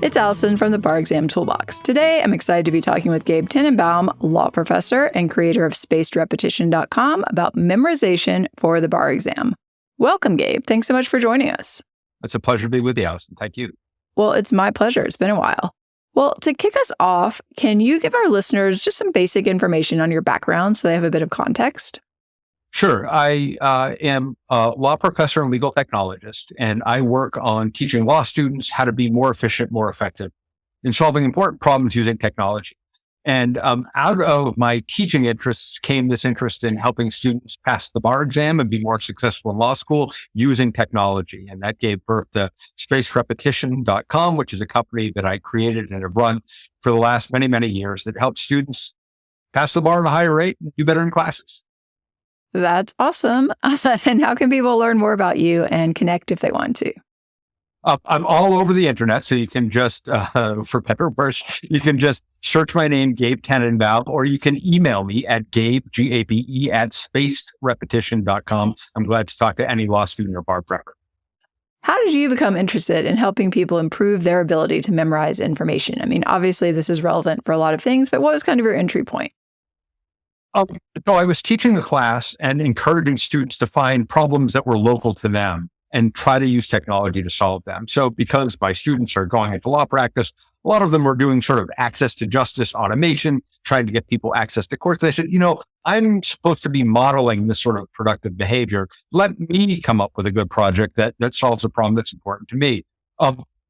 It's Allison from the Bar Exam Toolbox. Today, I'm excited to be talking with Gabe Teninbaum, law professor and creator of spacedrepetition.com, about memorization for the bar exam. Welcome, Gabe. Thanks so much for joining us. It's a pleasure to be with you, Allison. Thank you. Well, it's my pleasure. It's been a while. Well, to kick us off, can you give our listeners just some basic information on your background so they have a bit of context? Sure. I am a law professor and legal technologist, and I work on teaching law students how to be more efficient, more effective in solving important problems using technology. And out of my teaching interests came this interest in helping students pass the bar exam and be more successful in law school using technology. And that gave birth to spacedrepetition.com, which is a company that I created and have run for the last many, many years that helps students pass the bar at a higher rate and do better in classes. That's awesome. And how can people learn more about you and connect if they want to? I'm all over the internet, so you can just, for better or worse, you can just search my name, Gabe Teninbaum, or you can email me at Gabe, G-A-B-E, at spacedrepetition.com. I'm glad to talk to any law student or bar prepper. How did you become interested in helping people improve their ability to memorize information? I mean, obviously, this is relevant for a lot of things, but what was kind of your entry point? So I was teaching the class and encouraging students to find problems that were local to them and try to use technology to solve them. So because my students are going into law practice, a lot of them were doing sort of access to justice automation, trying to get people access to courts. They said, I'm supposed to be modeling this sort of productive behavior. Let me come up with a good project that solves a problem that's important to me.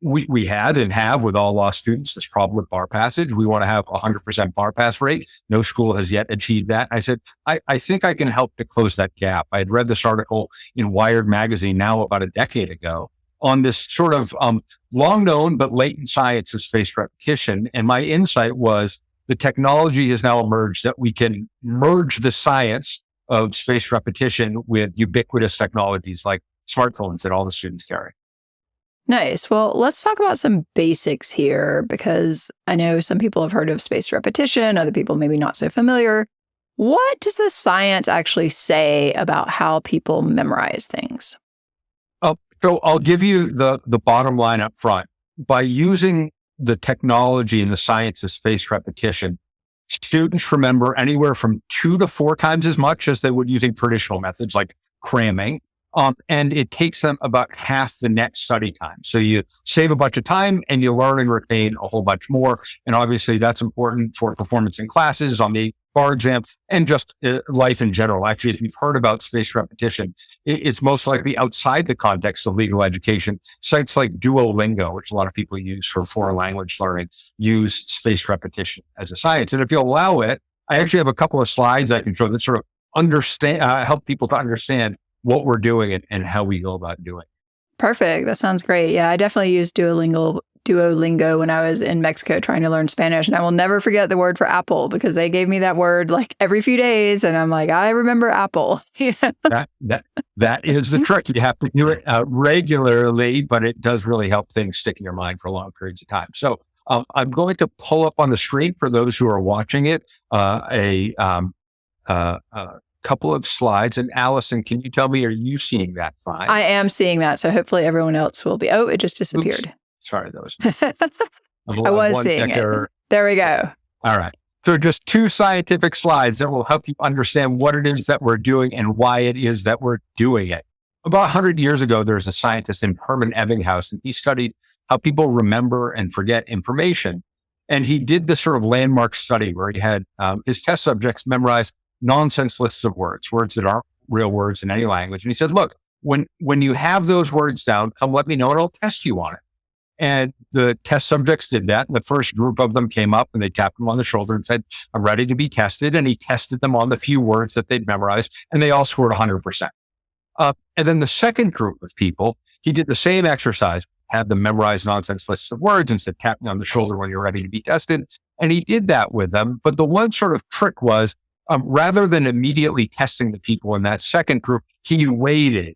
We had and have with all law students this problem with bar passage. We want to have 100% bar pass rate. No school has yet achieved that. I said, I think I can help to close that gap. I had read this article in Wired magazine now about a decade ago on this sort of long known but latent science of spaced repetition. And my insight was the technology has now emerged that we can merge the science of spaced repetition with ubiquitous technologies like smartphones that all the students carry. Nice. Well, let's talk about some basics here, because I know some people have heard of spaced repetition, other people maybe not so familiar. What does the science actually say about how people memorize things? So I'll give you the bottom line up front. By using the technology and the science of spaced repetition, students remember anywhere from 2 to 4 times as much as they would using traditional methods like cramming. And it takes them about half the net study time. So you save a bunch of time and you learn and retain a whole bunch more. And obviously that's important for performance in classes, on the bar exam, and just life in general. Actually, if you've heard about spaced repetition, it's most likely outside the context of legal education. Sites like Duolingo, which a lot of people use for foreign language learning, use spaced repetition as a science. And if you allow it, I actually have a couple of slides I can show that sort of help people to understand what we're doing and how we go about doing it. Perfect. That sounds great. Yeah, I definitely used Duolingo when I was in Mexico trying to learn Spanish. And I will never forget the word for apple, because they gave me that word like every few days. And I'm like, I remember apple. That is the trick. You have to do it regularly, but it does really help things stick in your mind for long periods of time. So I'm going to pull up on the screen for those who are watching it, couple of slides. And Allison, can you tell me, are you seeing that fine? I am seeing that. So hopefully everyone else will be. Oh, it just disappeared. Oops. Sorry, that was I was seeing it. Error. There we go. All right. So just 2 scientific slides that will help you understand what it is that we're doing and why it is that we're doing it. About 100 years ago, there was a scientist named Hermann Ebbinghaus, and he studied how people remember and forget information. And he did this sort of landmark study where he had his test subjects memorize nonsense lists of words that aren't real words in any language. And he said, look, when you have those words down, come let me know and I'll test you on it. And the test subjects did that. And the first group of them came up and they tapped him on the shoulder and said, I'm ready to be tested. And he tested them on the few words that they'd memorized, and they all scored 100%. And then the second group of people, he did the same exercise, had them memorize nonsense lists of words and said, tap me on the shoulder when you're ready to be tested. And he did that with them. But the one sort of trick was, rather than immediately testing the people in that second group, he waited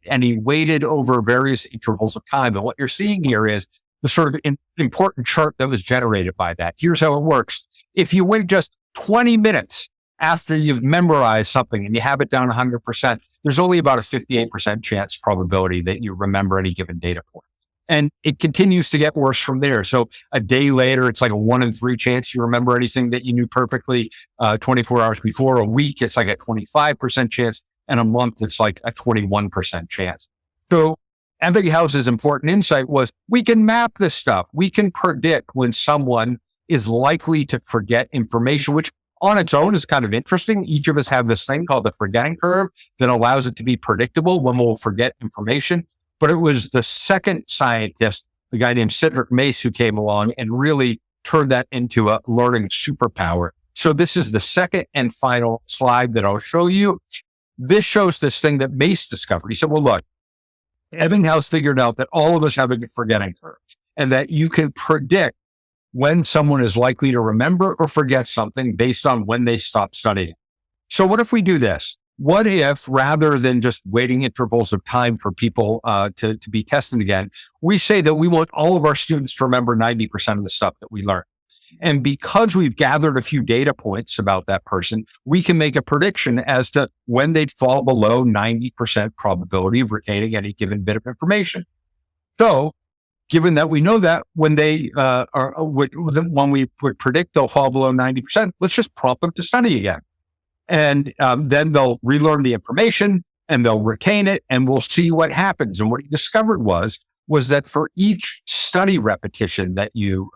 over various intervals of time. And what you're seeing here is the sort of important chart that was generated by that. Here's how it works. If you wait just 20 minutes after you've memorized something and you have it down 100%, there's only about a 58% chance probability that you remember any given data point. And it continues to get worse from there. So a day later, it's like a 1 in 3 chance you remember anything that you knew perfectly 24 hours before. A week, it's like a 25% chance. And a month, it's like a 21% chance. So Ebbinghouse's important insight was we can map this stuff. We can predict when someone is likely to forget information, which on its own is kind of interesting. Each of us have this thing called the forgetting curve that allows it to be predictable when we'll forget information. But it was the second scientist, a guy named Cedric Mace, who came along and really turned that into a learning superpower. So this is the second and final slide that I'll show you. This shows this thing that Mace discovered. He said, well, look, Ebbinghaus figured out that all of us have a forgetting curve and that you can predict when someone is likely to remember or forget something based on when they stop studying. So what if we do this? What if, rather than just waiting intervals of time for people to be tested again, we say that we want all of our students to remember 90% of the stuff that we learn? And because we've gathered a few data points about that person, we can make a prediction as to when they'd fall below 90% probability of retaining any given bit of information. So, given that we know that when when we would predict they'll fall below 90%, let's just prompt them to study again. And then they'll relearn the information and they'll retain it, and we'll see what happens. And what he discovered was that for each study repetition that you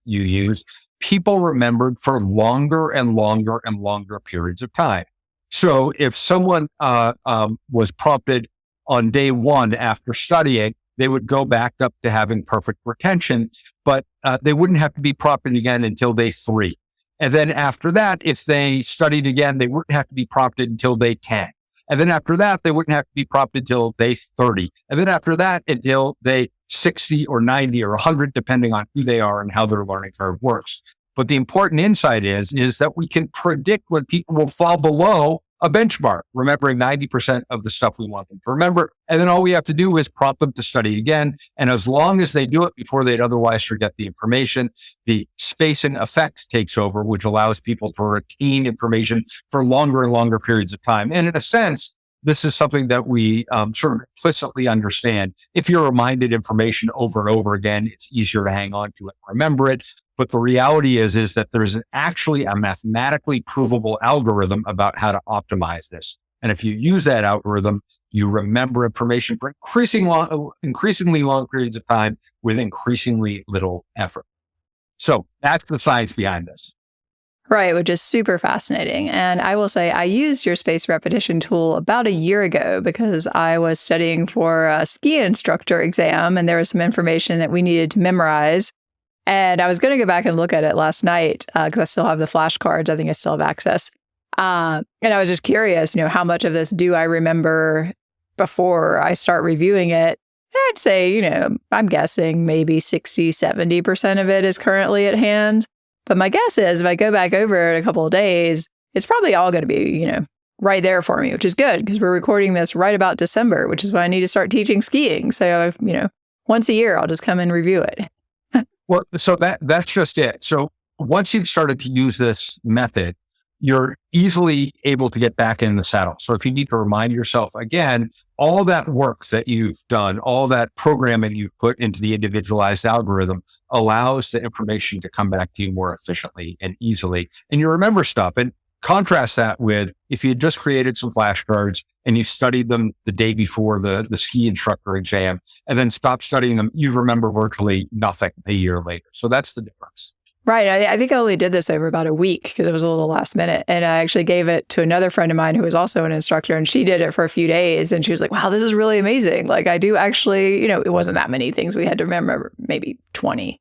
used, people remembered for longer and longer and longer periods of time. So if someone was prompted on day 1 after studying, they would go back up to having perfect retention, but they wouldn't have to be prompted again until day 3. And then after that, if they studied again, they wouldn't have to be prompted until day 10. And then after that, they wouldn't have to be prompted until day 30. And then after that, until day 60 or 90 or 100, depending on who they are and how their learning curve works. But the important insight is that we can predict when people will fall below a benchmark, remembering 90% of the stuff we want them to remember. And then all we have to do is prompt them to study again. And as long as they do it before they'd otherwise forget the information, the spacing effect takes over, which allows people to retain information for longer and longer periods of time. And in a sense, this is something that we sort of implicitly understand. If you're reminded information over and over again, it's easier to hang on to it and remember it. But the reality is that there's actually a mathematically provable algorithm about how to optimize this. And if you use that algorithm, you remember information for increasingly long periods of time with increasingly little effort. So that's the science behind this. Right, which is super fascinating. And I will say I used your spaced repetition tool about a year ago because I was studying for a ski instructor exam and there was some information that we needed to memorize. And I was going to go back and look at it last night because I still have the flashcards. I think I still have access. And I was just curious, how much of this do I remember before I start reviewing it? And I'd say, I'm guessing maybe 60, 70% of it is currently at hand. But my guess is if I go back over it in a couple of days, it's probably all going to be, right there for me, which is good because we're recording this right about December, which is when I need to start teaching skiing. So, once a year, I'll just come and review it. Well, so that's just it. So once you've started to use this method, you're easily able to get back in the saddle. So if you need to remind yourself again, all that work that you've done, all that programming you've put into the individualized algorithm allows the information to come back to you more efficiently and easily. And you remember stuff. And contrast that with if you had just created some flashcards and you studied them the day before the ski instructor exam and then stopped studying them, you remember virtually nothing a year later. So that's the difference. Right. I think I only did this over about a week because it was a little last minute. And I actually gave it to another friend of mine who was also an instructor, and she did it for a few days. And she was like, wow, this is really amazing. Like I do actually, it wasn't that many things we had to remember, maybe 20.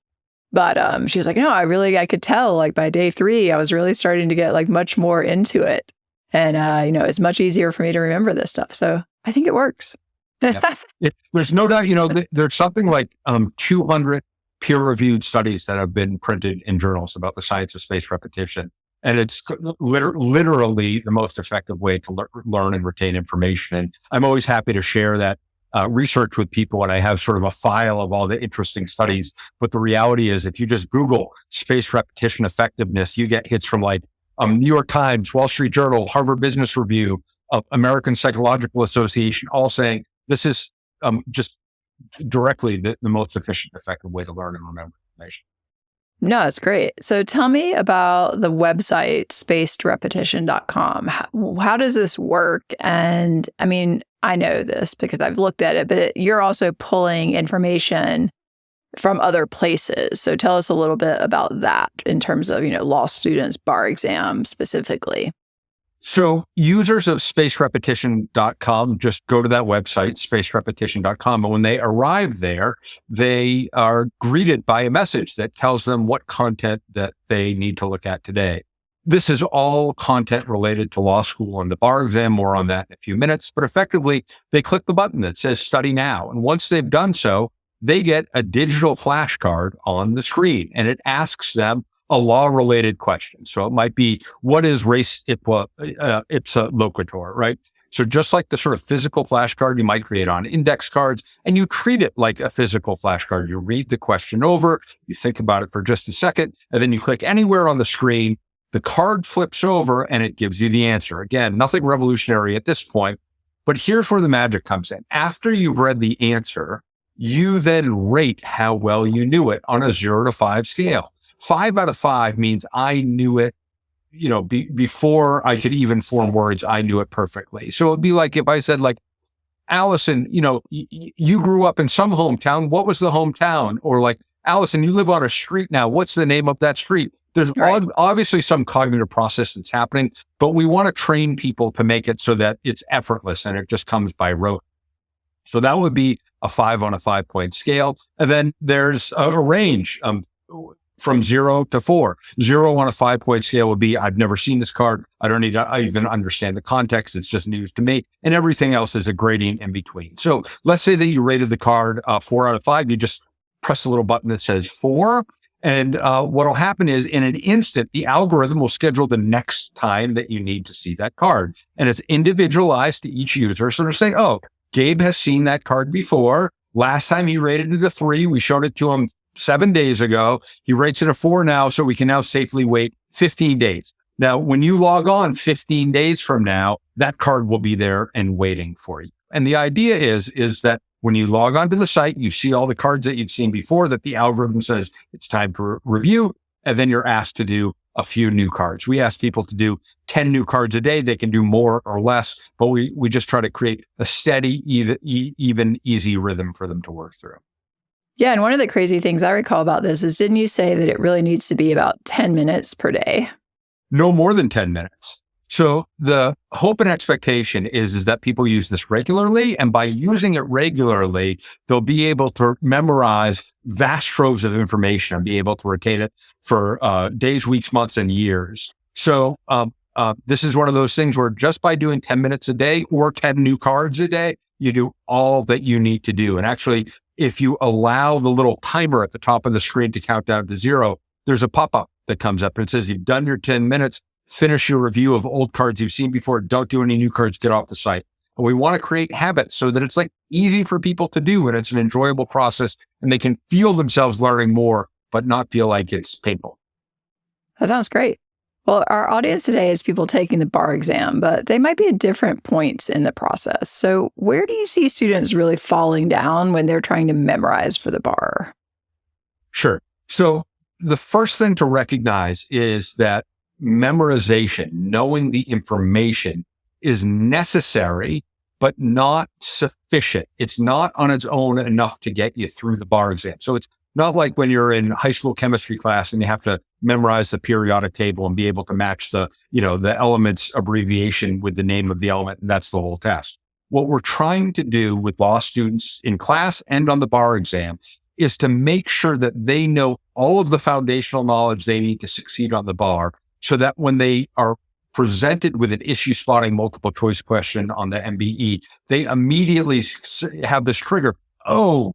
But she was like, no, I could tell like by day 3, I was really starting to get like much more into it. And, it's much easier for me to remember this stuff. So I think it works. Yeah. There's no doubt, there's something like 200 peer-reviewed studies that have been printed in journals about the science of spaced repetition. And it's literally the most effective way to learn and retain information. And I'm always happy to share that research with people when I have sort of a file of all the interesting studies. But the reality is if you just Google spaced repetition effectiveness, you get hits from like New York Times, Wall Street Journal, Harvard Business Review, American Psychological Association, all saying this is just directly the most efficient, effective way to learn and remember information. No, it's great. So tell me about the website spacedrepetition.com. How does this work? And I mean, I know this because I've looked at it, but you're also pulling information from other places. So tell us a little bit about that in terms of, law students, bar exam specifically. So users of spacedrepetition.com just go to that website, spacedrepetition.com. And when they arrive there, they are greeted by a message that tells them what content that they need to look at today. This is all content related to law school and the bar exam. More on that in a few minutes. But effectively, they click the button that says Study Now. And once they've done so, they get a digital flashcard on the screen, and it asks them a law-related question. So it might be, what is res ipsa loquitur, right? So just like the sort of physical flashcard you might create on index cards, and you treat it like a physical flashcard. You read the question over, you think about it for just a second, and then you click anywhere on the screen, the card flips over, and it gives you the answer. Again, nothing revolutionary at this point, but here's where the magic comes in. After you've read the answer, you then rate how well you knew it on a 0 to 5 scale. 5 out of 5 means I knew it, before I could even form words, I knew it perfectly. So it'd be like if I said, like, Allison, you grew up in some hometown. What was the hometown? Or like, Allison, you live on a street now. What's the name of that street? There's obviously some cognitive process that's happening, but we want to train people to make it so that it's effortless and it just comes by rote. So that would be a 5 on a 5-point scale. And then there's a range from 0 to 4. 0 on a 5-point scale would be, I've never seen this card. I don't need to even understand the context. It's just news to me. And everything else is a gradient in between. So let's say that you rated the card 4 out of 5. You just press a little button that says 4. And what will happen is, in an instant, the algorithm will schedule the next time that you need to see that card. And it's individualized to each user. So they're saying, oh, Gabe has seen that card before. Last time he rated it a 3. We showed it to him 7 days ago. He rates it a 4 now, so we can now safely wait 15 days. Now, when you log on 15 days from now, that card will be there and waiting for you. And the idea is that when you log onto the site, you see all the cards that you've seen before that the algorithm says it's time for review, and then you're asked to do a few new cards. We ask people to do 10 new cards a day. They can do more or less, but we just try to create a steady, even easy rhythm for them to work through. Yeah. And one of the crazy things I recall about this is, didn't you say that it really needs to be about 10 minutes per day? No more than 10 minutes. So the hope and expectation is that people use this regularly, and by using it regularly, they'll be able to memorize vast troves of information and be able to retain it for days, weeks, months, and years. So this is one of those things where just by doing 10 minutes a day or 10 new cards a day, you do all that you need to do. And actually, if you allow the little timer at the top of the screen to count down to 0, there's a pop-up that comes up and it says, you've done your 10 minutes. Finish your review of old cards you've seen before. Don't do any new cards. Get off the site. And we want to create habits so that it's like easy for people to do, and it's an enjoyable process, and they can feel themselves learning more, but not feel like it's painful. That sounds great. Well, our audience today is people taking the bar exam, but they might be at different points in the process. So where do you see students really falling down when they're trying to memorize for the bar? Sure. So the first thing to recognize is that memorization, knowing the information, is necessary, but not sufficient. It's not on its own enough to get you through the bar exam. So it's not like when you're in high school chemistry class and you have to memorize the periodic table and be able to match the elements abbreviation with the name of the element, and that's the whole test. What we're trying to do with law students in class and on the bar exam is to make sure that they know all of the foundational knowledge they need to succeed on the bar, so that when they are presented with an issue spotting multiple choice question on the MBE, they immediately have this trigger. Oh,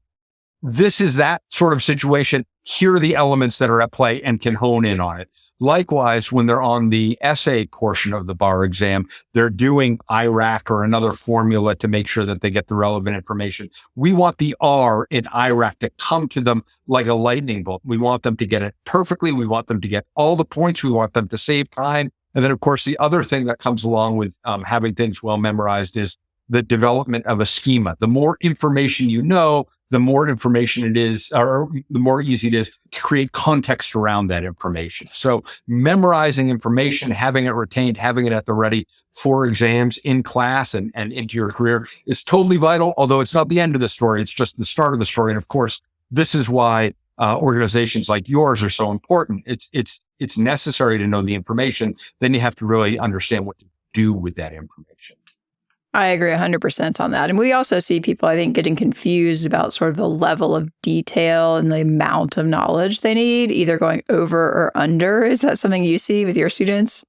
this is that sort of situation. Here are the elements that are at play, and can hone in on it. Likewise, when they're on the essay portion of the bar exam, they're doing IRAC or another formula to make sure that they get the relevant information. We want the R in IRAC to come to them like a lightning bolt. We want them to get it perfectly. We want them to get all the points. We want them to save time. And then, of course, the other thing that comes along with having things well memorized is the development of a schema. The more information you know, the more information it is, or the more easy it is to create context around that information. So memorizing information, having it retained, having it at the ready for exams in class and into your career is totally vital, although it's not the end of the story. It's just the start of the story. And of course, this is why organizations like yours are so important. It's necessary to know the information. Then you have to really understand what to do with that information. I agree 100% on that. And we also see people, I think, getting confused about sort of the level of detail and the amount of knowledge they need, either going over or under. Is that something you see with your students?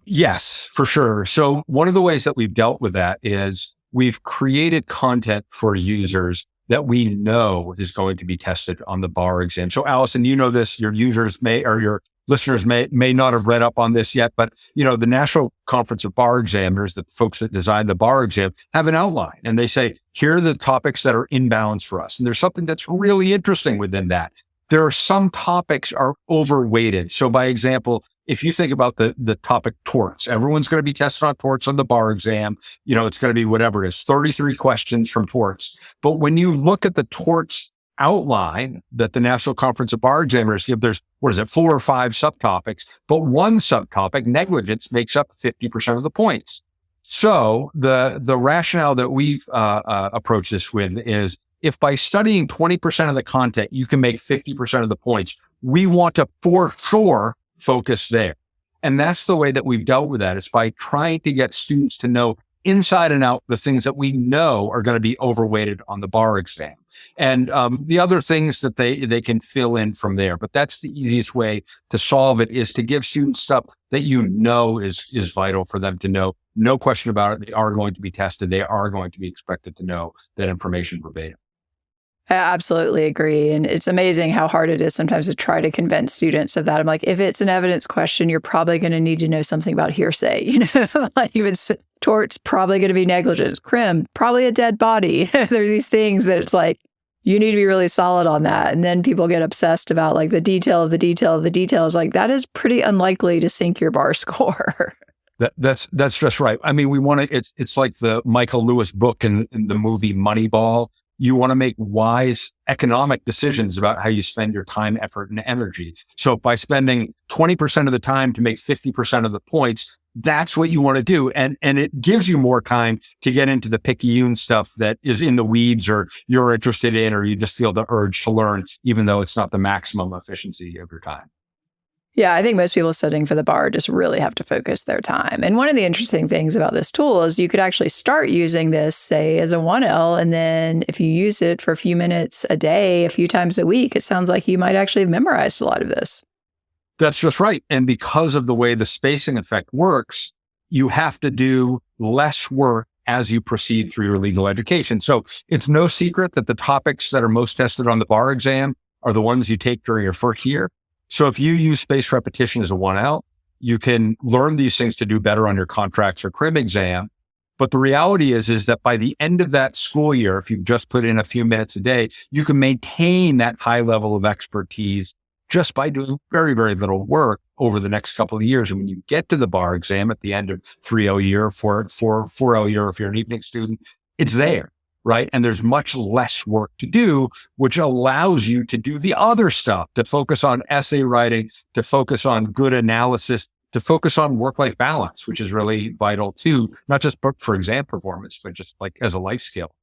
Yes, for sure. So one of the ways that we've dealt with that is we've created content for users that we know is going to be tested on the bar exam. So Allison, you know this, your users or your listeners may not have read up on this yet, but the National Conference of Bar Examiners, the folks that design the bar exam, have an outline, and they say, here are the topics that are in balance for us. And there's something that's really interesting within that. There are some topics are overweighted. So by example, if you think about the topic torts, everyone's going to be tested on torts on the bar exam. It's going to be whatever it is, 33 questions from torts. But when you look at the torts outline that the National Conference of Bar Examiners give, there's, 4 or 5 subtopics, but one subtopic, negligence, makes up 50% of the points. So the rationale that we've approached this with is, if by studying 20% of the content, you can make 50% of the points, we want to for sure focus there. And that's the way that we've dealt with that, is by trying to get students to know inside and out the things that we know are going to be overweighted on the bar exam. And the other things that they can fill in from there. But that's the easiest way to solve it, is to give students stuff that is vital for them to know. No question about it. They are going to be tested. They are going to be expected to know that information verbatim. I absolutely agree. And it's amazing how hard it is sometimes to try to convince students of that. I'm like, if it's an evidence question, you're probably going to need to know something about hearsay. Like if it's torts, probably going to be negligence. Crim, probably a dead body. There are these things that it's like, you need to be really solid on that. And then people get obsessed about like the detail of the detail of the details. Like that is pretty unlikely to sink your bar score. That's just right. I mean, we want to, it's like the Michael Lewis book and the movie Moneyball. You want to make wise economic decisions about how you spend your time, effort, and energy. So by spending 20% of the time to make 50% of the points, that's what you want to do. And it gives you more time to get into the picayune stuff that is in the weeds or you're interested in, or you just feel the urge to learn, even though it's not the maximum efficiency of your time. Yeah, I think most people studying for the bar just really have to focus their time. And one of the interesting things about this tool is you could actually start using this, say, as a 1L. And then if you use it for a few minutes a day, a few times a week, it sounds like you might actually have memorized a lot of this. That's just right. And because of the way the spacing effect works, you have to do less work as you proceed through your legal education. So it's no secret that the topics that are most tested on the bar exam are the ones you take during your first year. So if you use spaced repetition as a 1L, you can learn these things to do better on your contracts or crim exam. But the reality is that by the end of that school year, if you've just put in a few minutes a day, you can maintain that high level of expertise just by doing very, very little work over the next couple of years. And when you get to the bar exam at the end of 3L year, 4L year, if you're an evening student, it's there. Right. And there's much less work to do, which allows you to do the other stuff, to focus on essay writing, to focus on good analysis, to focus on work-life balance, which is really vital too, not just for exam performance, but just like as a life skill.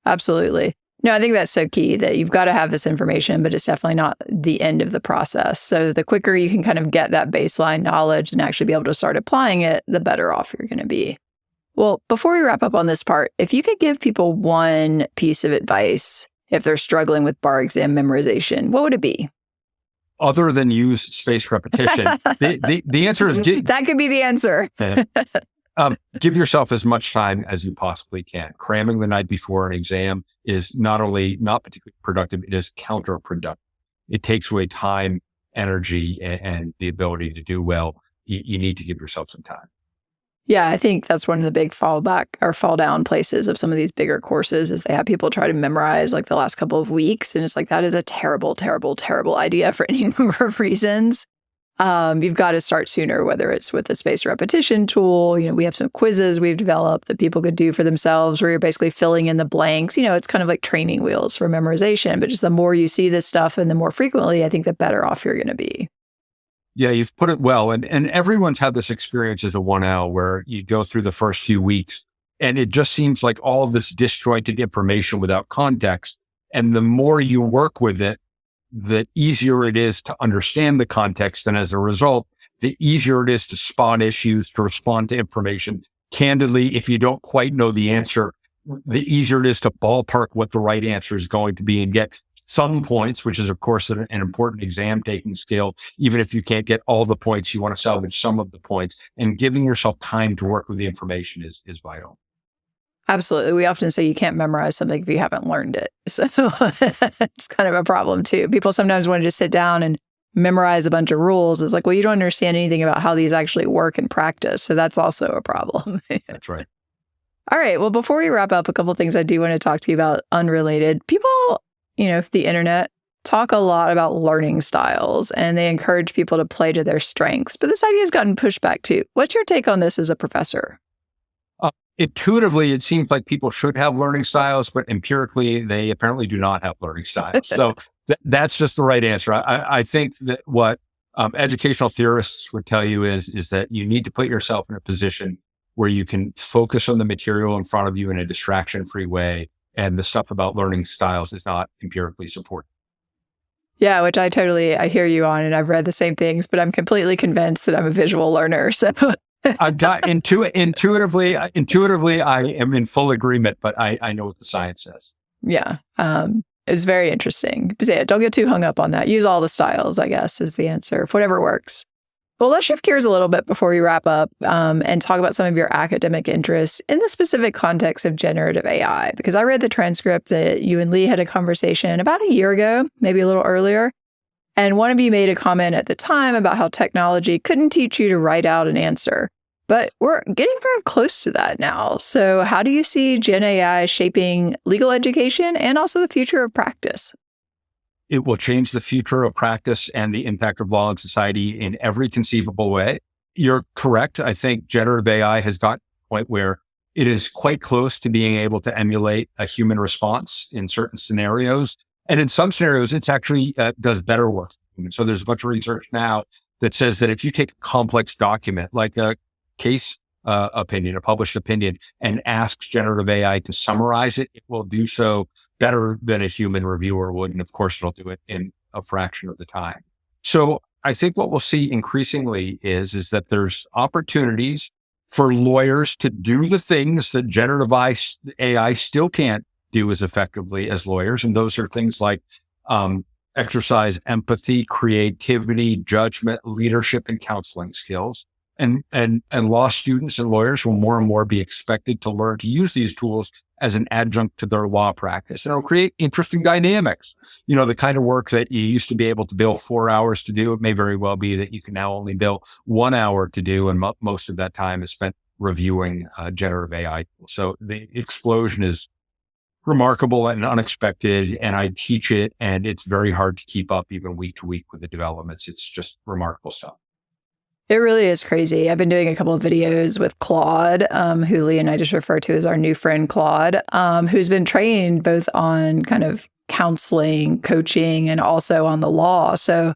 Absolutely. No, I think that's so key, that you've got to have this information, but it's definitely not the end of the process. So the quicker you can kind of get that baseline knowledge and actually be able to start applying it, the better off you're going to be. Well, before we wrap up on this part, if you could give people one piece of advice if they're struggling with bar exam memorization, what would it be? Other than use spaced repetition, the answer is... That could be the answer. Give yourself as much time as you possibly can. Cramming the night before an exam is not only not particularly productive, it is counterproductive. It takes away time, energy, and the ability to do well. You need to give yourself some time. Yeah, I think that's one of the big fallback or fall down places of some of these bigger courses, is they have people try to memorize like the last couple of weeks. And it's like, that is a terrible, terrible, terrible idea for any number of reasons. you've got to start sooner, whether it's with a spaced repetition tool. We have some quizzes we've developed that people could do for themselves where you're basically filling in the blanks. It's kind of like training wheels for memorization, but just the more you see this stuff and the more frequently, I think the better off you're going to be. Yeah, you've put it well. And everyone's had this experience as a 1L where you go through the first few weeks and it just seems like all of this disjointed information without context. And the more you work with it, the easier it is to understand the context. And as a result, the easier it is to spot issues, to respond to information. Candidly, if you don't quite know the answer, the easier it is to ballpark what the right answer is going to be and get some points, which is, of course, an important exam taking skill. Even if you can't get all the points, you want to salvage some of the points. And giving yourself time to work with the information is vital. Absolutely. We often say you can't memorize something if you haven't learned it. So it's kind of a problem too. People sometimes want to just sit down and memorize a bunch of rules. It's like, well, you don't understand anything about how these actually work in practice. So that's also a problem. That's right. All right. Well, before we wrap up, a couple of things I do want to talk to you about unrelated. People, the internet talk a lot about learning styles and they encourage people to play to their strengths. But this idea has gotten pushed back too. What's your take on this as a professor? Intuitively, it seems like people should have learning styles, but empirically, they apparently do not have learning styles. So that's just the right answer. I think that what educational theorists would tell you is that you need to put yourself in a position where you can focus on the material in front of you in a distraction-free way. And the stuff about learning styles is not empirically supported. Yeah, which I hear you on, and I've read the same things, but I'm completely convinced that I'm a visual learner. So intuitively, I am in full agreement, but I know what the science says. Yeah. It was very interesting. But yeah, don't get too hung up on that. Use all the styles, I guess, is the answer. Whatever works. Well, let's shift gears a little bit before we wrap up and talk about some of your academic interests in the specific context of generative AI, because I read the transcript that you and Lee had a conversation about a year ago, maybe a little earlier. And one of you made a comment at the time about how technology couldn't teach you to write out an answer. But we're getting very close to that now. So how do you see Gen AI shaping legal education and also the future of practice? It will change the future of practice and the impact of law in society in every conceivable way. You're correct. I think generative AI has got to a point where it is quite close to being able to emulate a human response in certain scenarios. And in some scenarios, it's actually does better work. So there's a bunch of research now that says that if you take a complex document, like a case opinion, a published opinion, and asks generative AI to summarize it, it will do so better than a human reviewer would. And of course, it'll do it in a fraction of the time. So I think what we'll see increasingly is that there's opportunities for lawyers to do the things that generative AI still can't do as effectively as lawyers. And those are things like exercise empathy, creativity, judgment, leadership, and counseling skills. And law students and lawyers will more and more be expected to learn to use these tools as an adjunct to their law practice. And it'll create interesting dynamics. The kind of work that you used to be able to bill 4 hours to do, it may very well be that you can now only bill 1 hour to do. And most of that time is spent reviewing generative AI. So the explosion is remarkable and unexpected. And I teach it, and it's very hard to keep up even week to week with the developments. It's just remarkable stuff. It really is crazy. I've been doing a couple of videos with Claude, who Lee and I just refer to as our new friend Claude, who's been trained both on kind of counseling, coaching, and also on the law. So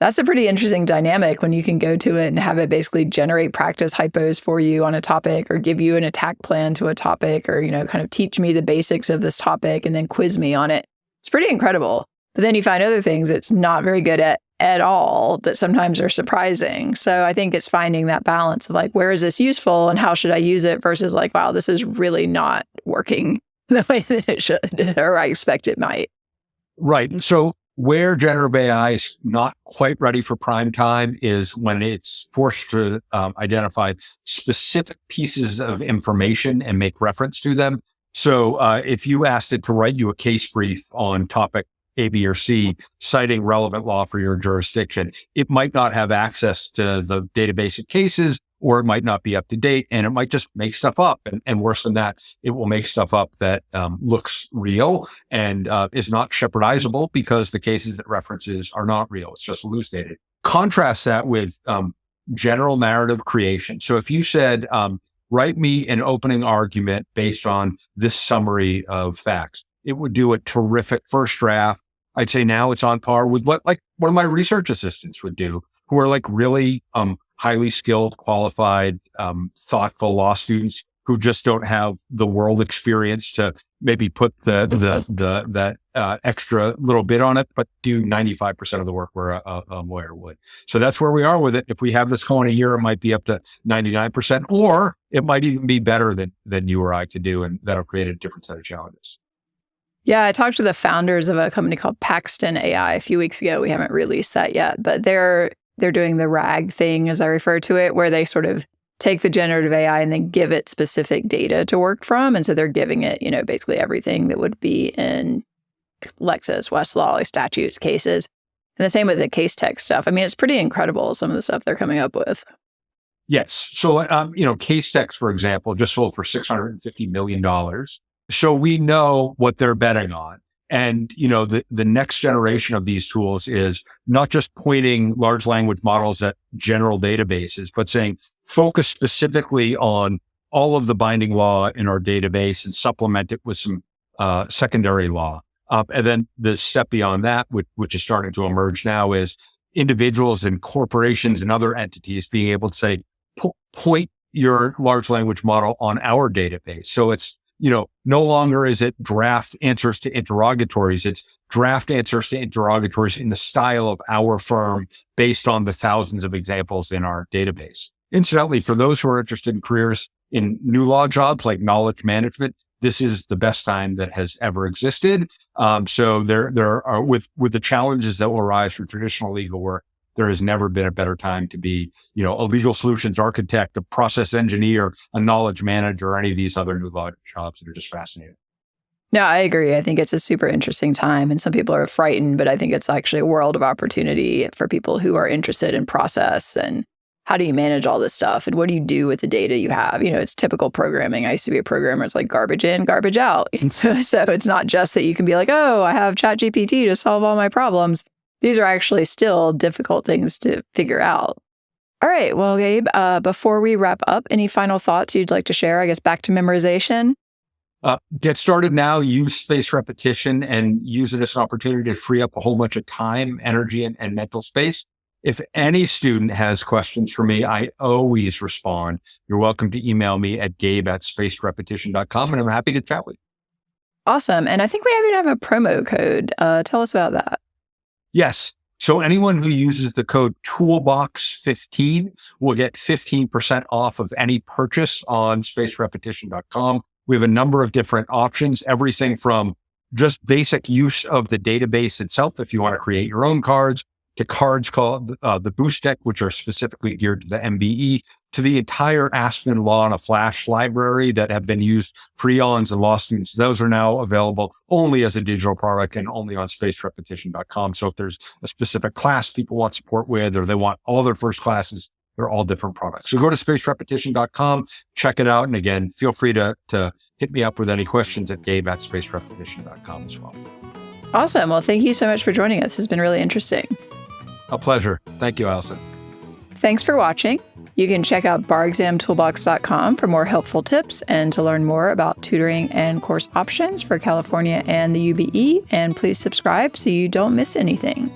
that's a pretty interesting dynamic when you can go to it and have it basically generate practice hypos for you on a topic or give you an attack plan to a topic or, kind of teach me the basics of this topic and then quiz me on it. It's pretty incredible. But then you find other things it's not very good at all that sometimes are surprising. So I think it's finding that balance of like, where is this useful and how should I use it versus like, wow, this is really not working the way that it should or I expect it might. Right. So where generative AI is not quite ready for prime time is when it's forced to identify specific pieces of information and make reference to them. So if you asked it to write you a case brief on topic A, B, or C, citing relevant law for your jurisdiction, it might not have access to the database of cases, or it might not be up to date, and it might just make stuff up. And worse than that, it will make stuff up that looks real and is not shepherdizable because the cases it references are not real. It's just elucidated. Contrast that with general narrative creation. So if you said, write me an opening argument based on this summary of facts, it would do a terrific first draft. I'd say now it's on par with what like one of my research assistants would do, who are like really highly skilled, qualified, thoughtful law students who just don't have the world experience to maybe put that extra little bit on it, but do 95% of the work where a lawyer would. So that's where we are with it. If we have this going a year, it might be up to 99%, or it might even be better than you or I could do, and that'll create a different set of challenges. Yeah, I talked to the founders of a company called Paxton AI a few weeks ago. We haven't released that yet, but they're doing the RAG thing, as I refer to it, where they sort of take the generative AI and then give it specific data to work from. And so they're giving it, basically everything that would be in Lexis, Westlaw, statutes, cases. And the same with the case text stuff. I mean, it's pretty incredible, some of the stuff they're coming up with. Yes. So, case text, for example, just sold for $650 million. So we know what they're betting on. And, the next generation of these tools is not just pointing large language models at general databases, but saying focus specifically on all of the binding law in our database and supplement it with some secondary law. And then the step beyond that, which is starting to emerge now, is individuals and corporations and other entities being able to say, point your large language model on our database. So it's, no longer is it draft answers to interrogatories. It's draft answers to interrogatories in the style of our firm based on the thousands of examples in our database. Incidentally, for those who are interested in careers in new law jobs like knowledge management, this is the best time that has ever existed. So there are with the challenges that will arise from traditional legal work, there has never been a better time to be, a legal solutions architect, a process engineer, a knowledge manager, or any of these other new law jobs that are just fascinating. No, I agree. I think it's a super interesting time, and some people are frightened, but I think it's actually a world of opportunity for people who are interested in process and how do you manage all this stuff and what do you do with the data you have? It's typical programming. I used to be a programmer. It's like garbage in, garbage out. So it's not just that you can be like, oh, I have ChatGPT to solve all my problems. These are actually still difficult things to figure out. All right. Well, Gabe, before we wrap up, any final thoughts you'd like to share, I guess, back to memorization? Get started now, use spaced repetition, and use it as an opportunity to free up a whole bunch of time, energy, and mental space. If any student has questions for me, I always respond. You're welcome to email me at gabe@spacedrepetition.com, and I'm happy to chat with you. Awesome. And I think we even have a promo code. Tell us about that. Yes. So anyone who uses the code Toolbox15 will get 15% off of any purchase on spacedrepetition.com. We have a number of different options, everything from just basic use of the database itself, if you want to create your own cards, to cards called the Boost Deck, which are specifically geared to the MBE, to the entire Aspen Law on a Flash library that have been used for eons and law students. Those are now available only as a digital product and only on spacedrepetition.com. So if there's a specific class people want support with, or they want all their first classes, they're all different products. So go to spacedrepetition.com, check it out. And again, feel free to hit me up with any questions at gabe@spacedrepetition.com as well. Awesome. Well, thank you so much for joining us. It's been really interesting. A pleasure. Thank you, Allison. Thanks for watching. You can check out barexamtoolbox.com for more helpful tips and to learn more about tutoring and course options for California and the UBE. And please subscribe so you don't miss anything.